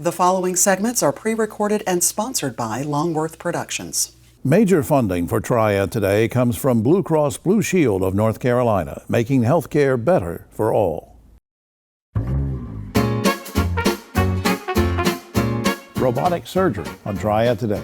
The following segments are pre-recorded and sponsored by Longworth Productions. Major funding for Triad Today comes from Blue Cross Blue Shield of North Carolina, making healthcare better for all. Robotic surgery on Triad Today.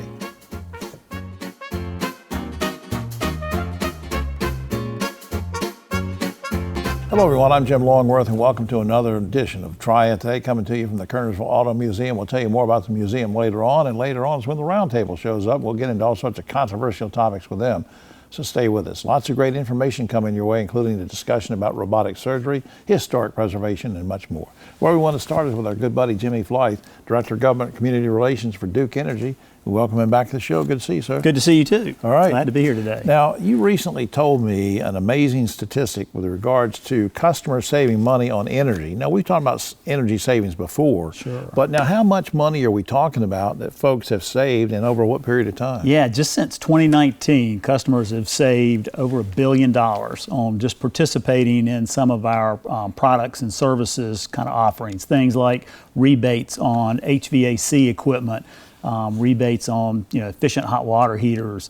Hello everyone, I'm Jim Longworth and welcome to another edition of Triad Today, coming to you from the Kernersville Auto Museum. We'll tell you more about the museum later on, and later on is when the roundtable shows up. We'll get into all sorts of controversial topics with them. So stay with us. Lots of great information coming your way, including the discussion about robotic surgery, historic preservation, and much more. Where we want to start is with our good buddy Jimmy Flythe, Director of Government Community Relations for Duke Energy. We welcome him back to the show. Good to see you, sir. Good to see you too. All right. Glad to be here today. Now, you recently told me an amazing statistic with regards to customers saving money on energy. Now, we've talked about energy savings before. Sure. But now, how much money are we talking about that folks have saved and over what period of time? Yeah, just since 2019, customers have saved over $1 billion on just participating in some of our products and services kind of offerings. Things like rebates on HVAC equipment, rebates on efficient hot water heaters,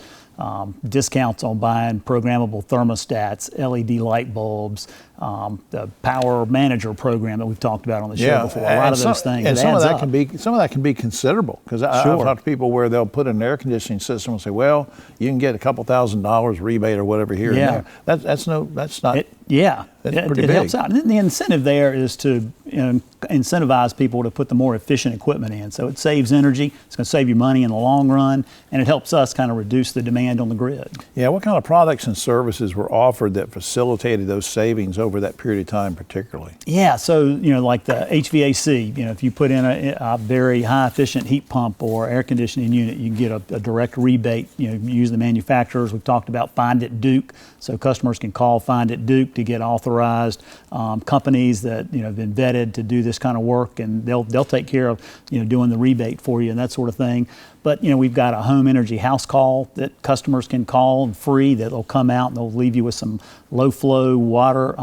discounts on buying programmable thermostats, LED light bulbs, the Power Manager program that we've talked about on the show before. A lot of those things. And some of that can be considerable, because I've talked to people where they'll put in an air conditioning system and say, well, you can get a couple $1,000s rebate or whatever here and there. That's not. That's pretty big. It helps out. And the incentive there is to incentivize people to put the more efficient equipment in. So it saves energy, it's going to save you money in the long run, and it helps us kind of reduce the demand on the grid. Yeah, what kind of products and services were offered that facilitated those savings over that period of time particularly? Yeah, so like the HVAC, if you put in a very high efficient heat pump or air conditioning unit, you can get a direct rebate. Use the manufacturers. We've talked about Find It Duke, so customers can call Find It Duke to get authorized companies that have been vetted to do this kind of work, and they'll take care of doing the rebate for you and that sort of thing. But we've got a home energy house call that customers can call free, that'll come out and they'll leave you with some low flow water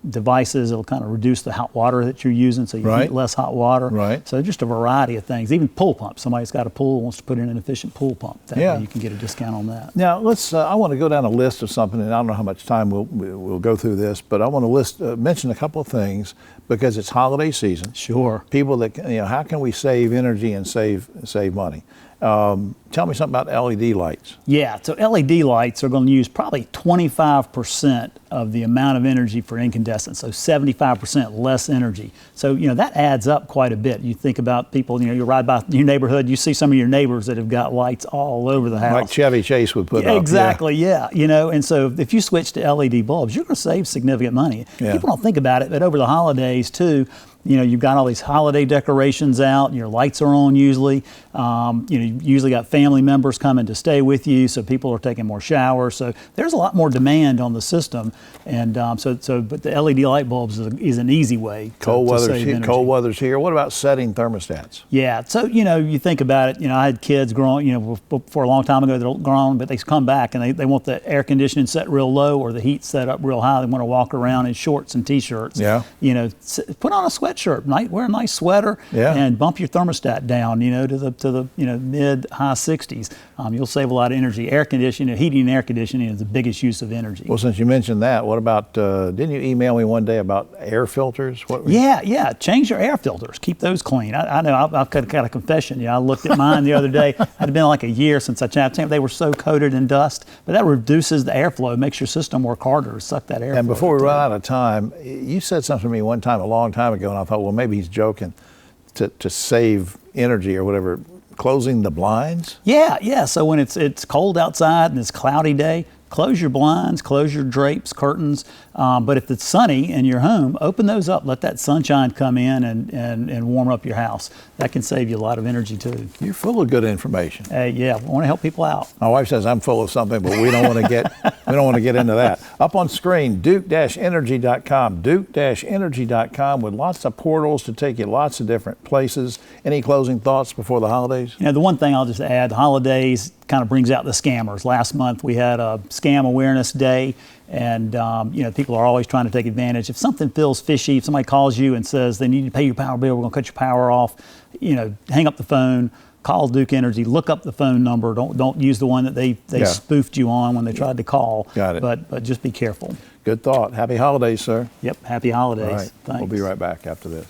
devices. It'll kind of reduce the hot water that you're using, so you heat less hot water. Right. So just a variety of things. Even pool pumps. Somebody's got a pool, wants to put in an efficient pool pump. That way you can get a discount on that. Now I want to go down a list of something, and I don't know how much time we'll go through this, but I want to mention a couple of things because it's holiday season. Sure. People that how can we save energy and save money? Tell me something about LED lights. Yeah, so LED lights are going to use probably 25% of the amount of energy for incandescent, so 75% less energy. So, that adds up quite a bit. You think about people, you ride by your neighborhood, you see some of your neighbors that have got lights all over the house. Like Chevy Chase would put up. Exactly, yeah. And so if you switch to LED bulbs, you're going to save significant money. Yeah. People don't think about it, but over the holidays too, you've got all these holiday decorations out, and your lights are on usually. You usually got family members coming to stay with you, so people are taking more showers. So there's a lot more demand on the system, and but the LED light bulbs is an easy way to save energy. Cold weather's here. What about setting thermostats? Yeah, so you think about it. I had kids growing, for a long time ago, they're grown, but they come back and they want the air conditioning set real low or the heat set up real high. They want to walk around in shorts and t-shirts. Yeah. Put on a sweatshirt, wear a nice sweater, and bump your thermostat down, to the mid high 60s. You'll save a lot of energy. Air conditioning, heating and air conditioning is the biggest use of energy. Well, since you mentioned that, what about, didn't you email me one day about air filters? Yeah, change your air filters. Keep those clean. I know, I've got a confession. I looked at mine the other day. It had been like a year since I changed them. They were so coated in dust, but that reduces the airflow, makes your system work harder to suck that air. And before we run out of time, you said something to me one time a long time ago, and I thought, well, maybe he's joking, to save energy or whatever. Closing the blinds? Yeah. So when it's cold outside and it's a cloudy day, close your blinds, close your drapes, curtains. But if it's sunny in your home, open those up. Let that sunshine come in and warm up your house. That can save you a lot of energy too. You're full of good information. Yeah, I want to help people out. My wife says I'm full of something, but we don't want to get into that. Up on screen, duke-energy.com. Duke-energy.com with lots of portals to take you lots of different places. Any closing thoughts before the holidays? The one thing I'll just add, the holidays kind of brings out the scammers. Last month we had a Scam Awareness Day, and people are always trying to take advantage. If something feels fishy, if somebody calls you and says they need to pay your power bill, we're going to cut your power off, hang up the phone, call Duke Energy, look up the phone number. Don't use the one that they spoofed you on when they tried to call. Got it. But just be careful. Good thought. Happy holidays, sir. Yep, happy holidays. All right. Thanks. We'll be right back after this.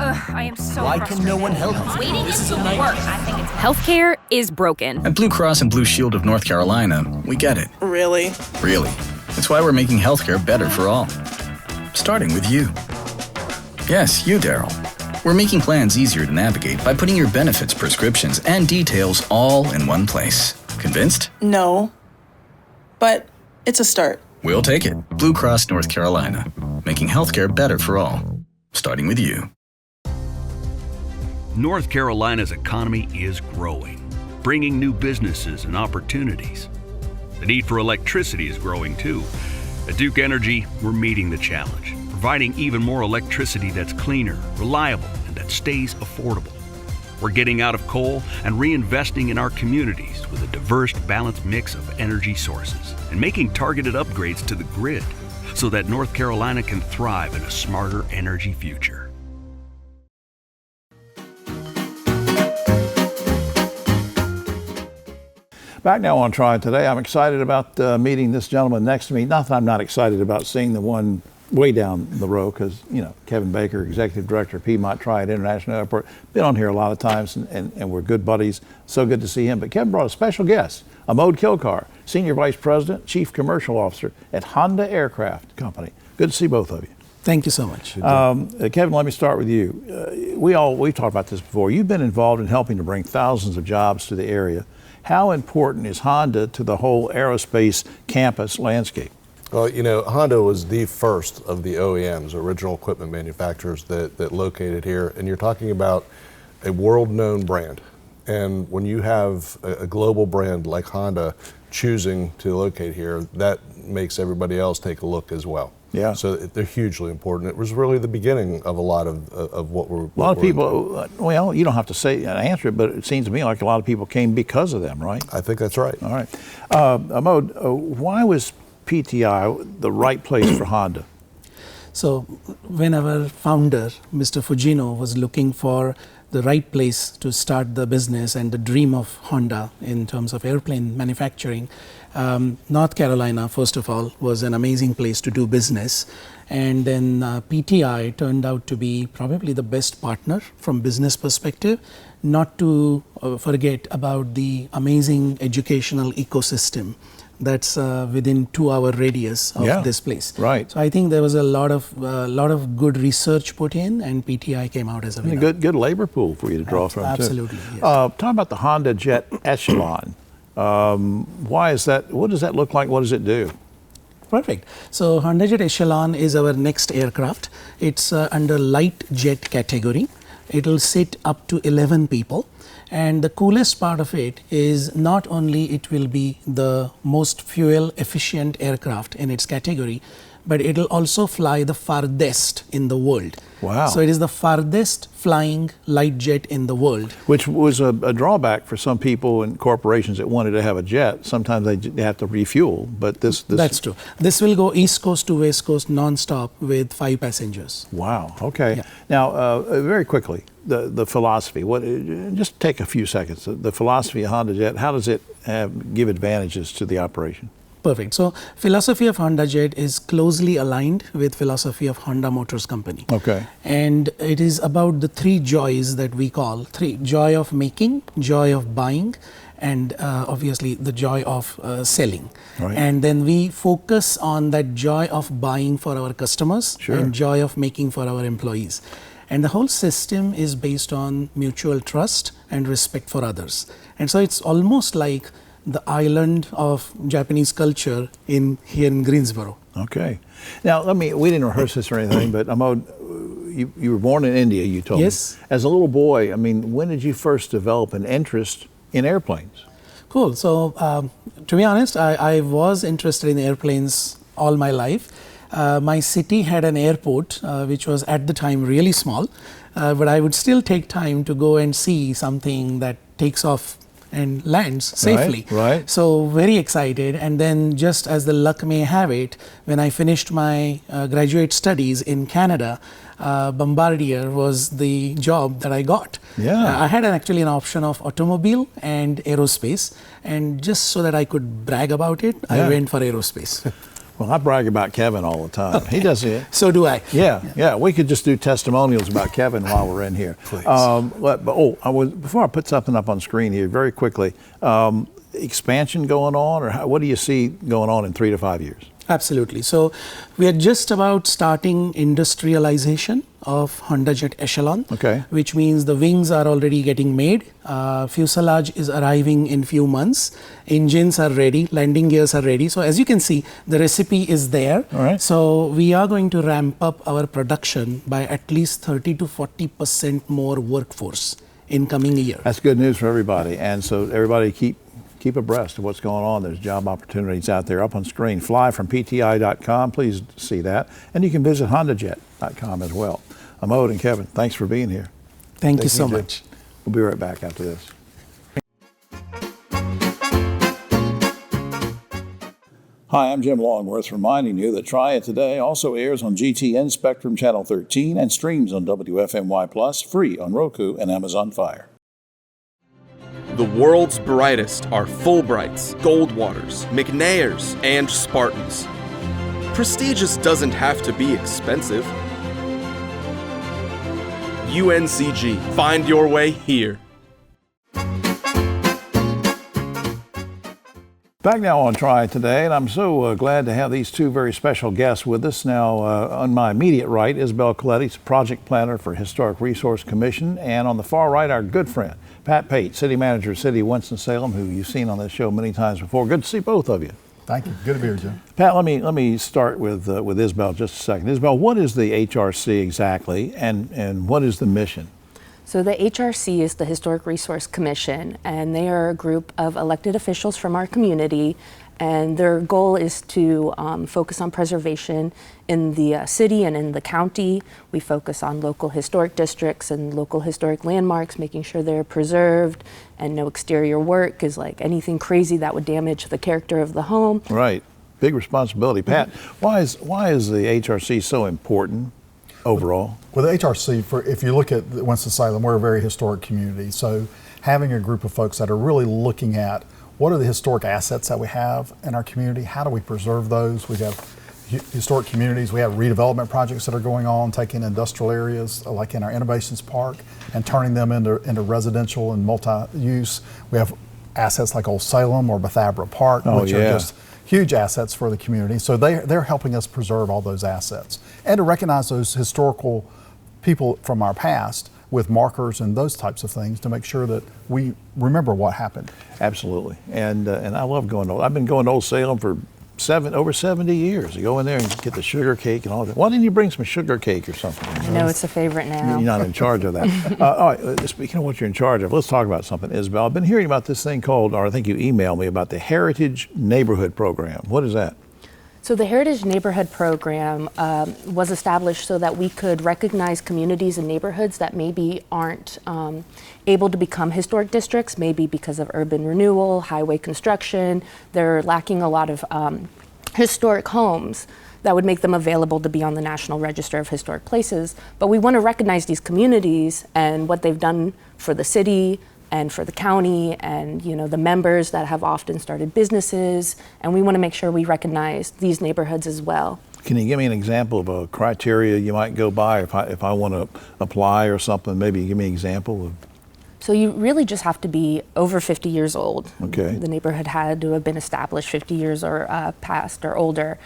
I am so Why frustrated. can no one help me? Waiting is the worst. I think it's Healthcare is broken. At Blue Cross and Blue Shield of North Carolina, we get it. Really? Really. That's why we're making healthcare better for all. Starting with you. Yes, you, Daryl. We're making plans easier to navigate by putting your benefits, prescriptions, and details all in one place. Convinced? No. But it's a start. We'll take it. Blue Cross North Carolina. Making healthcare better for all. Starting with you. North Carolina's economy is growing, bringing new businesses and opportunities. The need for electricity is growing too. At Duke Energy, we're meeting the challenge, providing even more electricity that's cleaner, reliable, and that stays affordable. We're getting out of coal and reinvesting in our communities with a diverse, balanced mix of energy sources and making targeted upgrades to the grid so that North Carolina can thrive in a smarter energy future. Back now on Triad Today. I'm excited about meeting this gentleman next to me. Not that I'm not excited about seeing the one way down the road, because, Kevin Baker, Executive Director of Piedmont Triad International Airport, been on here a lot of times, and we're good buddies. So good to see him. But Kevin brought a special guest, Amod Kilkar, Senior Vice President, Chief Commercial Officer at Honda Aircraft Company. Good to see both of you. Thank you so much. Kevin, let me start with you. We've talked about this before. You've been involved in helping to bring thousands of jobs to the area. How important is Honda to the whole aerospace campus landscape? Well, Honda was the first of the OEMs, original equipment manufacturers that located here. And you're talking about a world-known brand. And when you have a global brand like Honda choosing to locate here, that makes everybody else take a look as well. Yeah. So they're hugely important. It was really the beginning of a lot of what we're. A lot of people. Well, you don't have to say answer it, but it seems to me like a lot of people came because of them, right? I think that's right. All right, Amod, why was PTI the right place for Honda? So when our founder, Mr. Fujino, was looking for the right place to start the business and the dream of Honda in terms of airplane manufacturing, North Carolina, first of all, was an amazing place to do business. And then PTI turned out to be probably the best partner from business perspective, not to forget about the amazing educational ecosystem that's within 2-hour radius of this place. Right. So I think there was a lot of good research put in, and PTI came out as a winner. Good labor pool for you to draw from. Absolutely. Too. Yes. Talk about the Honda Jet Echelon. Why is that? What does that look like? What does it do? Perfect. So Honda Jet Echelon is our next aircraft. It's under light jet category. It'll sit up to 11 people. And the coolest part of it is not only it will be the most fuel efficient aircraft in its category, but it'll also fly the farthest in the world. Wow. So it is the farthest flying light jet in the world. Which was a drawback for some people and corporations that wanted to have a jet. Sometimes they have to refuel, but this... That's true. This will go East Coast to West Coast non-stop with 5 passengers. Wow, okay. Yeah. Now, very quickly, the philosophy. Just take a few seconds. The philosophy of Honda Jet, how does it give advantages to the operation? Perfect. So philosophy of Honda Jet is closely aligned with philosophy of Honda Motors Company. Okay. And it is about the 3 joys that we call joy of making, joy of buying, and obviously the joy of selling. Right. And then we focus on that joy of buying for our customers and joy of making for our employees. And the whole system is based on mutual trust and respect for others. And so it's almost like the island of Japanese culture here in Greensboro. Okay. Now, we didn't rehearse this or anything, but Amod, you were born in India, you told me. Yes. As a little boy, when did you first develop an interest in airplanes? Cool. So, to be honest, I was interested in airplanes all my life. My city had an airport, which was at the time really small, but I would still take time to go and see something that takes off and lands safely. Right. So very excited. And then just as the luck may have it, when I finished my graduate studies in Canada, Bombardier was the job that I got. Yeah. I had actually an option of automobile and aerospace, and just so that I could brag about it, I went for aerospace. Well, I brag about Kevin all the time. He does it. So do I. Yeah. We could just do testimonials about Kevin while we're in here. Please. Before I put something up on screen here, very quickly, expansion going on, or what do you see going on in 3 to 5 years? Absolutely. So we are just about starting industrialization of Honda Jet Echelon, which means the wings are already getting made. Fuselage is arriving in few months. Engines are ready. Landing gears are ready. So as you can see, the recipe is there. All right. So we are going to ramp up our production by at least 30 to 40% more workforce in coming year. That's good news for everybody. And so everybody keep abreast of what's going on. There's job opportunities out there up on screen. Fly from PTI.com, please see that. And you can visit HondaJet.com as well. Amod and Kevin, thanks for being here. Thank you so much. We'll be right back after this. Hi, I'm Jim Longworth, reminding you that Try It Today also airs on GTN Spectrum Channel 13 and streams on WFMY Plus, free on Roku and Amazon Fire. The world's brightest are Fulbrights, Goldwaters, McNairs, and Spartans. Prestigious doesn't have to be expensive. UNCG, find your way here. Back now on Try It Today, and I'm so glad to have these two very special guests with us. Now, on my immediate right, Isabel Coletti, project planner for Historic Resource Commission, and on the far right, our good friend, Pat Pate, City Manager, City of Winston-Salem, who you've seen on this show many times before. Good to see both of you. Thank you. Good to be here, Jim. Pat, let me start with Isabel just a second. Isabel, what is the HRC exactly, and what is the mission? So the HRC is the Historic Resource Commission, and they are a group of elected officials from our community, and their goal is to focus on preservation in the city and in the county. We focus on local historic districts and local historic landmarks, making sure they're preserved and no exterior work is like anything crazy that would damage the character of the home. Right. Big responsibility. Pat, why is the HRC so important overall? Well, the HRC, if you look at Winston-Salem, we're a very historic community. So having a group of folks that are really looking at what are the historic assets that we have in our community, how do we preserve those? We have historic communities, we have redevelopment projects that are going on, taking industrial areas like in our Innovations Park and turning them into residential and multi-use. We have assets like Old Salem or Bethabara Park, which are just huge assets for the community. So they're helping us preserve all those assets and to recognize those historical people from our past with markers and those types of things to make sure that we remember what happened. Absolutely. And I love going to, I've been going to Old Salem for over 70 years. You go in there and get the sugar cake and all that. Why didn't you bring some sugar cake or something? I know it's a favorite now. You're not in charge of that. All right, speaking of what you're in charge of, let's talk about something, Isabel. I've been hearing about this thing called, or I think you emailed me about the Heritage Neighborhood Program. What is that? So the Heritage Neighborhood Program was established so that we could recognize communities and neighborhoods that maybe aren't able to become historic districts, maybe because of urban renewal, highway construction. They're lacking a lot of historic homes that would make them available to be on the National Register of Historic Places. But we want to recognize these communities and what they've done for the city and for the county and the members that have often started businesses, and we want to make sure we recognize these neighborhoods as well. Can you give me an example of a criteria you might go by if I want to apply or something? Maybe give me an example of. So you really just have to be over 50 years old. Okay. The neighborhood had to have been established 50 years or past or older.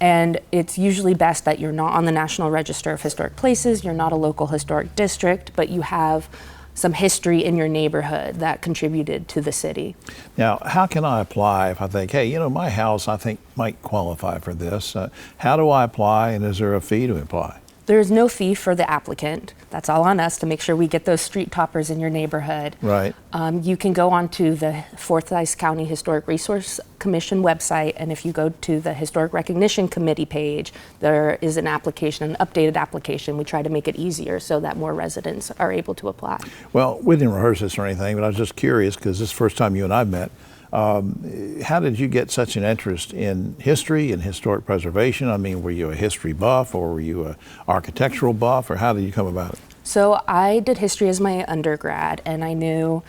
And it's usually best that you're not on the National Register of Historic Places, you're not a local historic district, but you have some history in your neighborhood that contributed to the city. Now, how can I apply if I think, hey, my house I think might qualify for this? How do I apply, and is there a fee to apply? There's no fee for the applicant. That's all on us to make sure we get those street toppers in your neighborhood. Right. You can go onto the Forsyth County Historic Resource Commission website, and if you go to the Historic Recognition Committee page, there is an application, an updated application. We try to make it easier so that more residents are able to apply. Well, we didn't rehearse this or anything, but I was just curious because this is the first time you and I met. How did you get such an interest in history and historic preservation? I mean, were you a history buff or were you an architectural buff, or how did you come about it? So I did history as my undergrad, and I knew,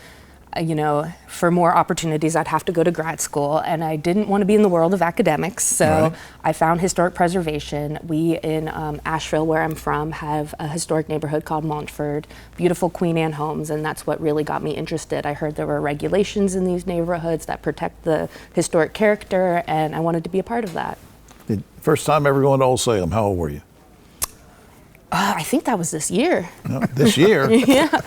for more opportunities, I'd have to go to grad school, and I didn't want to be in the world of academics, so Right. I found historic preservation. We in Asheville, where I'm from, have a historic neighborhood called Montford, beautiful Queen Anne homes, and that's what really got me interested. I heard there were regulations in these neighborhoods that protect the historic character, and I wanted to be a part of that. First time ever going to Old Salem, how old were you? I think that was this year. No, this year? Yeah.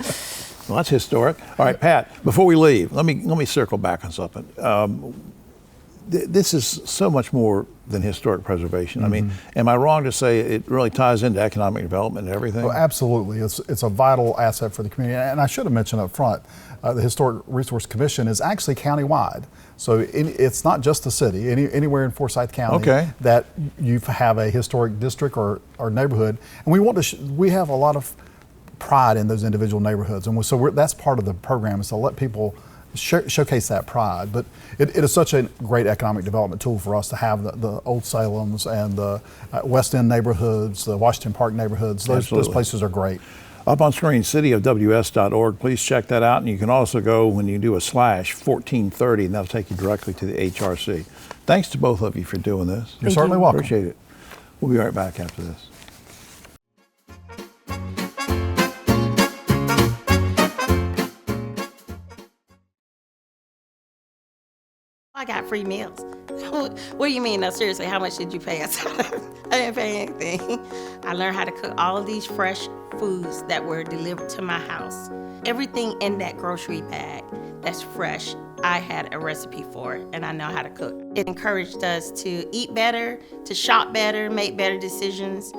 Well, that's historic. All right, Pat, before we leave, let me circle back on something. This is so much more than historic preservation. I mean, am I wrong to say it really ties into economic development and everything? Well, absolutely. It's a vital asset for the community. And I should have mentioned up front, the Historic Resource Commission is actually countywide. So it's not just the city, anywhere in Forsyth County that you have a historic district or neighborhood. And we want to, we have a lot of pride in those individual neighborhoods. And so that's part of the program, is to let people showcase that pride. But it is such a great economic development tool for us to have the Old Salems and the West End neighborhoods, the Washington Park neighborhoods. Those places are great. Up on screen, cityofws.org. Please check that out. And you can also go, when you do a /1430, and that'll take you directly to the HRC. Thanks to both of you for doing this. You're certainly welcome. Appreciate it. We'll be right back after this. I got free meals. What do you mean? No, seriously, how much did you pay us? I didn't pay anything. I learned how to cook all of these fresh foods that were delivered to my house. Everything in that grocery bag that's fresh, I had a recipe for it, and I know how to cook. It encouraged us to eat better, to shop better, make better decisions.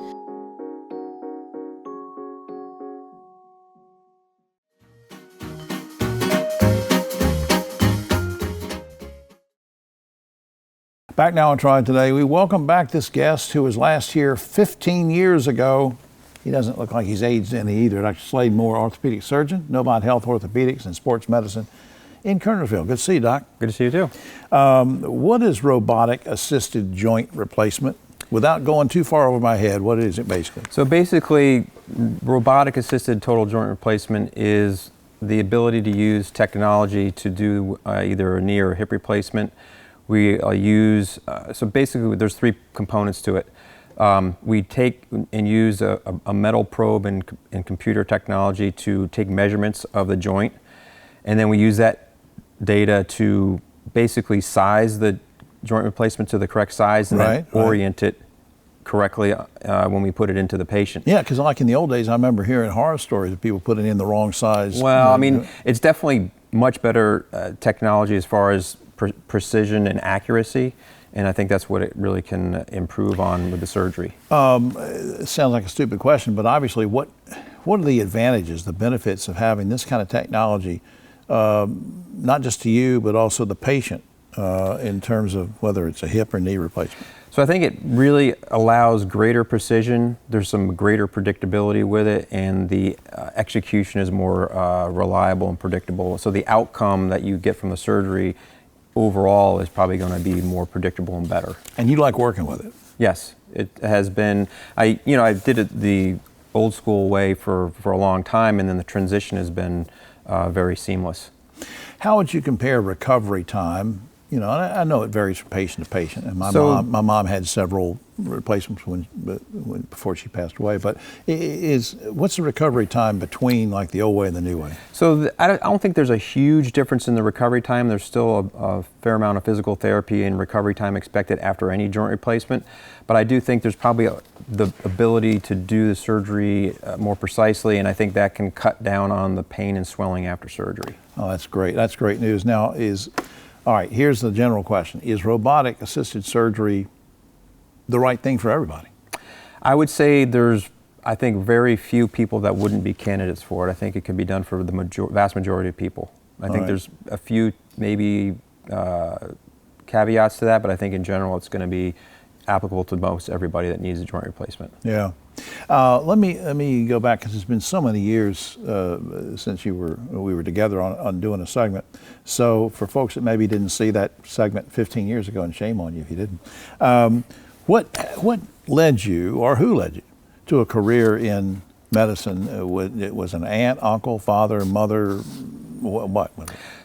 Back now on Triad Today, we welcome back this guest who was last here 15 years ago. He doesn't look like he's aged any either. Dr. Slade Moore, orthopedic surgeon, Novant Health Orthopedics and Sports Medicine in Kernersville. Good to see you, Doc. Good to see you too. What is robotic assisted joint replacement? Without going too far over my head, what is it basically? So basically, robotic assisted total joint replacement is the ability to use technology to do either a knee or hip replacement. We use, so basically there's three components to it. We take and use a metal probe and computer technology to take measurements of the joint, and then we use that data to basically size the joint replacement to the correct size and then orient it correctly when we put it into the patient. Yeah, because like in the old days, I remember hearing horror stories of people putting in the wrong size. Well, I mean, it's definitely much better technology as far as precision and accuracy, and I think that's what it really can improve on with the surgery. It sounds like a stupid question, but obviously what are the advantages, the benefits of having this kind of technology, not just to you, but also the patient in terms of whether it's a hip or knee replacement? So I think it really allows greater precision. There's some greater predictability with it, and the execution is more reliable and predictable. So the outcome that you get from the surgery overall is probably going to be more predictable and better. And you like working with it? Yes, it has been. I did it the old school way for a long time, and then the transition has been very seamless. How would you compare recovery time? You know, I know it varies from patient to patient, and my mom had several replacements before she passed away. But what's the recovery time between like the old way and the new way? So I don't think there's a huge difference in the recovery time. There's still a fair amount of physical therapy and recovery time expected after any joint replacement. But I do think there's probably the ability to do the surgery more precisely, and I think that can cut down on the pain and swelling after surgery. Oh, that's great. That's great news. Now all right, here's the general question. Is robotic assisted surgery the right thing for everybody? I would say there's I think very few people that wouldn't be candidates for it. I think it could be done for the vast majority of people. I think there's a few maybe caveats to that, but I think in general it's going to be applicable to most everybody that needs a joint replacement. Yeah. Let me go back, because it's been so many years since we were together on doing a segment. So for folks that maybe didn't see that segment 15 years ago, and shame on you if you didn't, what led you, or who led you, to a career in medicine? It was an aunt, uncle, father, mother, what?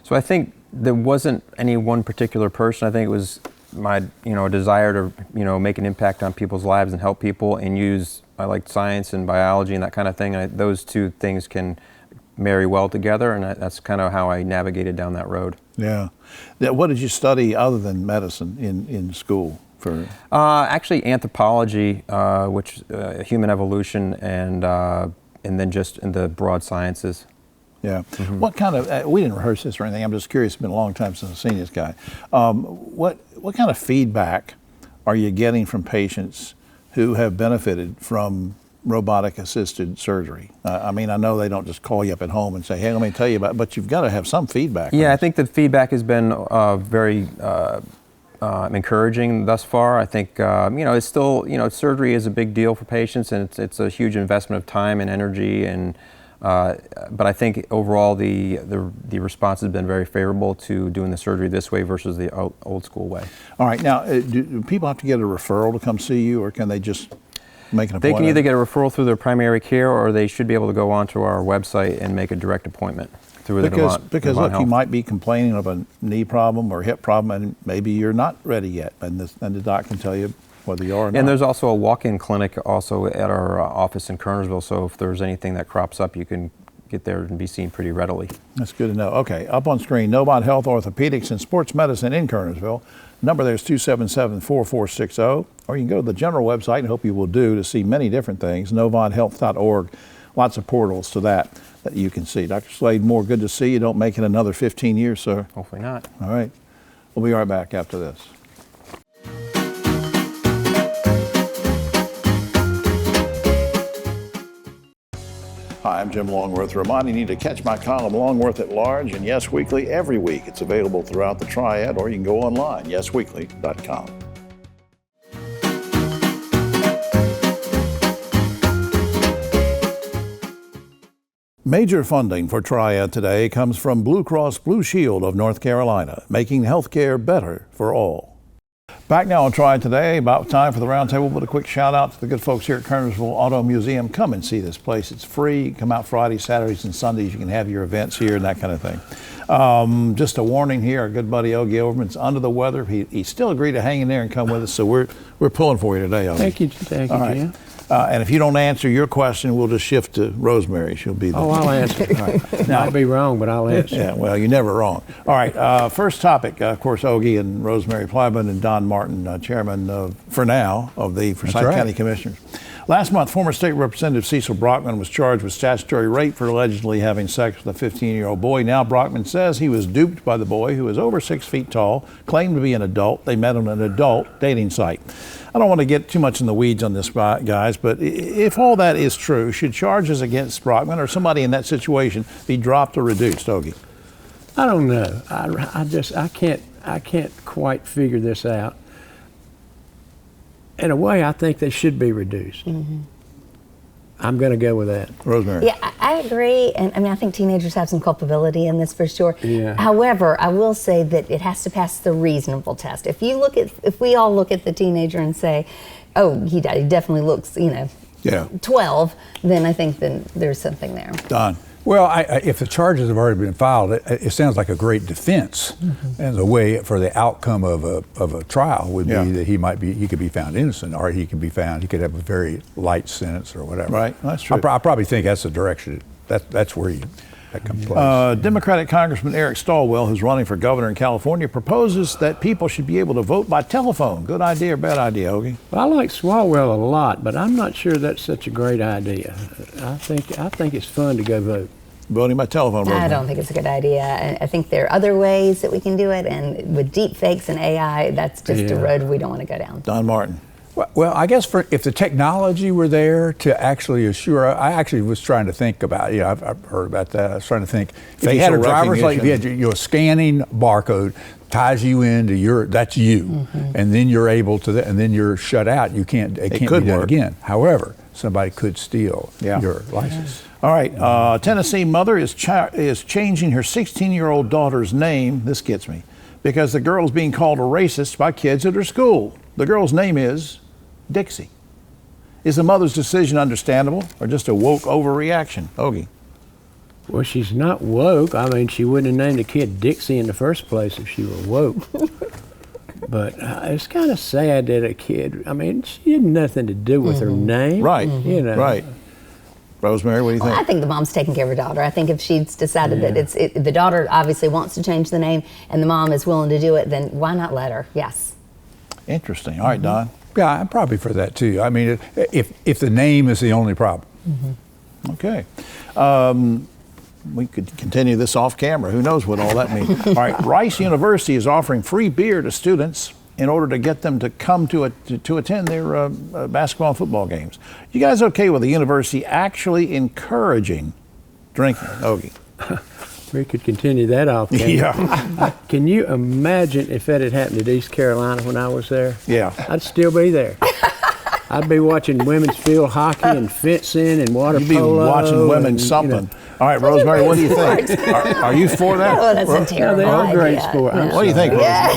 So I think there wasn't any one particular person. I think it was my desire to make an impact on people's lives and help people, and I like science and biology and that kind of thing. Those two things can marry well together, and that's kind of how I navigated down that road. Yeah. What did you study other than medicine in school? Actually anthropology, which human evolution, and then just in the broad sciences. Yeah. Mm-hmm. What kind of, we didn't rehearse this or anything, I'm just curious, it's been a long time since I've seen this guy. What kind of feedback are you getting from patients who have benefited from robotic assisted surgery? I mean, I know they don't just call you up at home and say, hey, let me tell you about it, but you've got to have some feedback. Yeah, I think the feedback has been very encouraging thus far. I think, it's still, surgery is a big deal for patients, and it's a huge investment of time and energy, and but I think overall the response has been very favorable to doing the surgery this way versus the old school way. All right, now do people have to get a referral to come see you, or can they just make an appointment? They can either get a referral through their primary care, or they should be able to go onto our website and make a direct appointment through because look, you might be complaining of a knee problem or hip problem, and maybe you're not ready yet, and the doc can tell you whether you are or not. And there's also a walk-in clinic also at our office in Kernersville, so if there's anything that crops up, you can get there and be seen pretty readily. That's good to know. Okay, up on screen, Novant Health Orthopedics and Sports Medicine in Kernersville. Number there is 277-4460, or you can go to the general website, and hope you will do, to see many different things, novanthealth.org. Lots of portals to that you can see. Dr. Slade Moore, good to see you. Don't make it another 15 years, sir. Hopefully not. All right. We'll be right back after this. Hi, I'm Jim Longworth, reminding you to catch my column Longworth at Large and Yes Weekly every week. It's available throughout the Triad, or you can go online, yesweekly.com. Major funding for Triad today comes from Blue Cross Blue Shield of North Carolina, making healthcare better for all. Back now on Triad Today, about time for the roundtable, but a quick shout out to the good folks here at Kernersville Auto Museum. Come and see this place. It's free. Come out Fridays, Saturdays, and Sundays. You can have your events here and that kind of thing. Just a warning here, our good buddy Ogie Overman's under the weather. He still agreed to hang in there and come with us, so we're pulling for you today, Ogie. Thank you, Jim. And if you don't answer your question, we'll just shift to Rosemary. She'll be there. Oh, I'll answer. Right. Now, I'll be wrong, but I'll answer. Yeah, well, you're never wrong. All right, first topic, of course, Ogie and Rosemary Plyman and Don Martin, chairman for now of the Forsyth County Commissioners. Last month, former State Representative Cecil Brockman was charged with statutory rape for allegedly having sex with a 15-year-old boy. Now Brockman says he was duped by the boy, who is over 6 feet tall, claimed to be an adult. They met on an adult dating site. I don't want to get too much in the weeds on this, guys, but if all that is true, should charges against Brockman or somebody in that situation be dropped or reduced, Ogie? I don't know. I can't quite figure this out. In a way, I think they should be reduced. Mm-hmm. I'm going to go with that. Rosemary. Yeah, I agree, and I mean, I think teenagers have some culpability in this for sure. Yeah. However, I will say that it has to pass the reasonable test. If we all look at the teenager and say, "Oh, he definitely looks, 12," then I think then there's something there. Don. Well, if the charges have already been filed, it sounds like a great defense, and the way for the outcome of a trial would be that he could be found innocent, or he could have a very light sentence or whatever. Right, that's true. I probably think that's the direction. That's where that comes place. Democratic Congressman Eric Stallwell, who's running for governor in California, proposes that people should be able to vote by telephone. Good idea or bad idea, Ogie? Well, I like Swalwell a lot, but I'm not sure that's such a great idea. I think it's fun to go vote. Voting by telephone, Rosemary. I don't think it's a good idea. I think there are other ways that we can do it, and with deep fakes and AI, that's just a road we don't want to go down. Don Martin. Well, I guess if the technology were there to actually assure, I actually was trying to think about, I've heard about that. I was trying to think, if you had a driver's license, if you had scanning barcode, ties you into that's you, and then you're able to, and then you're shut out. It can't be done again. However, somebody could steal your license. All right, a Tennessee mother is changing her 16-year-old daughter's name, this gets me, because the girl is being called a racist by kids at her school. The girl's name is Dixie. Is the mother's decision understandable or just a woke overreaction? Ogie. Well, she's not woke. I mean, she wouldn't have named the kid Dixie in the first place if she were woke. But it's kind of sad that a kid, I mean, she had nothing to do with her name. Right, you know. right. Rosemary, what do you think? I think the mom's taking care of her daughter. I think if she's decided that the daughter obviously wants to change the name and the mom is willing to do it, then why not let her? Yes. Interesting. All right, Don. Yeah, I'm probably for that too. I mean, if the name is the only problem. Okay. We could continue this off camera. Who knows what all that means? All right. Rice University is offering free beer to students in order to get them to come to attend their basketball and football games. You guys okay with the university actually encouraging drinking? Ogie. We could continue that off camera. Yeah. Can you imagine if that had happened at East Carolina when I was there? Yeah. I'd still be there. I'd be watching women's field hockey and fencing and water polo. You'd be watching women's something. All right, Rosemary, what do you think? Are you for that? Oh, that's a terrible they're idea. a great sport. What do you think, Rosemary?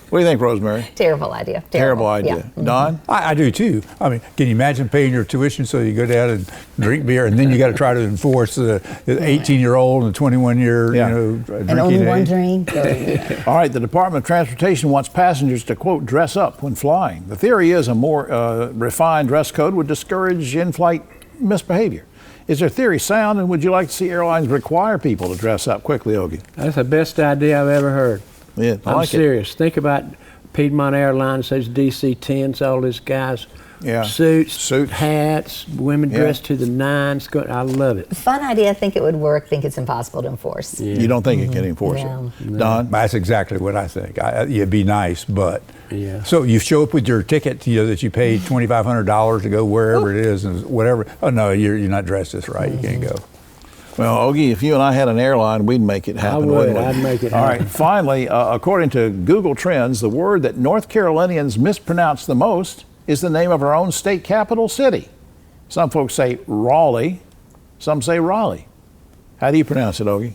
What do you think, Rosemary? Terrible idea. Terrible idea. Yeah. Don? I do too. I mean, can you imagine paying your tuition so you go down and drink beer, and then you got to try to enforce the 18-year-old and the 21-year, drinking and only one age? drink. All right, the Department of Transportation wants passengers to, quote, dress up when flying. The theory is a more refined dress code would discourage in-flight misbehavior. Is their theory sound, and would you like to see airlines require people to dress up? Quickly, Ogie. That's the best idea I've ever heard. Yeah, I'm serious. Think about Piedmont Airlines, those DC-10s, all these guys, suits, hats, women dressed to the nines. I love it. Fun idea. I think it would work. I think it's impossible to enforce. Yeah. You don't think it can enforce it? No. Don? That's exactly what I think. It'd be nice, but so you show up with your ticket, that you paid $2,500 to go wherever it is and whatever. Oh no, you're not dressed this right. You can't go. Well, Ogie, if you and I had an airline, we'd make it happen. I would. I'd make it happen. All right. Finally, according to Google Trends, the word that North Carolinians mispronounce the most is the name of our own state capital city. Some folks say Raleigh. Some say Raleigh. How do you pronounce it, Ogie?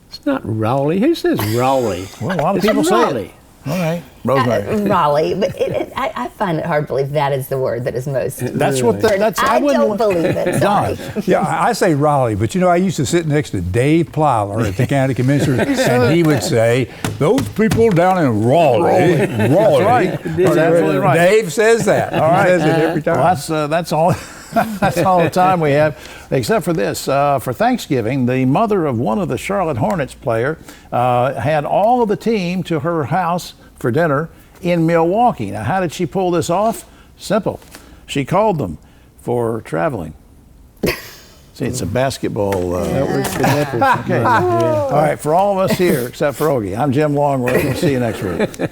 It's not Raleigh. Who says Raleigh? Well, a lot of people say it. All right. Rosemary. Raleigh, but I find it hard to believe that is the word that is most. That's what I don't believe it. Sorry. Yeah, I say Raleigh, but I used to sit next to Dave Plyler at the county commissioner, and he would say, "Those people down in Raleigh." That's right. That's absolutely right. Dave says that. All right. He says it every time. Well, that's all. That's all the time we have, except for this. For Thanksgiving, the mother of one of the Charlotte Hornets player had all of the team to her house for dinner in Milwaukee. Now, how did she pull this off? Simple. She called them for traveling. See, it's a basketball. Okay. All right, for all of us here, except for Ogie, I'm Jim Longworth. We'll see you next week.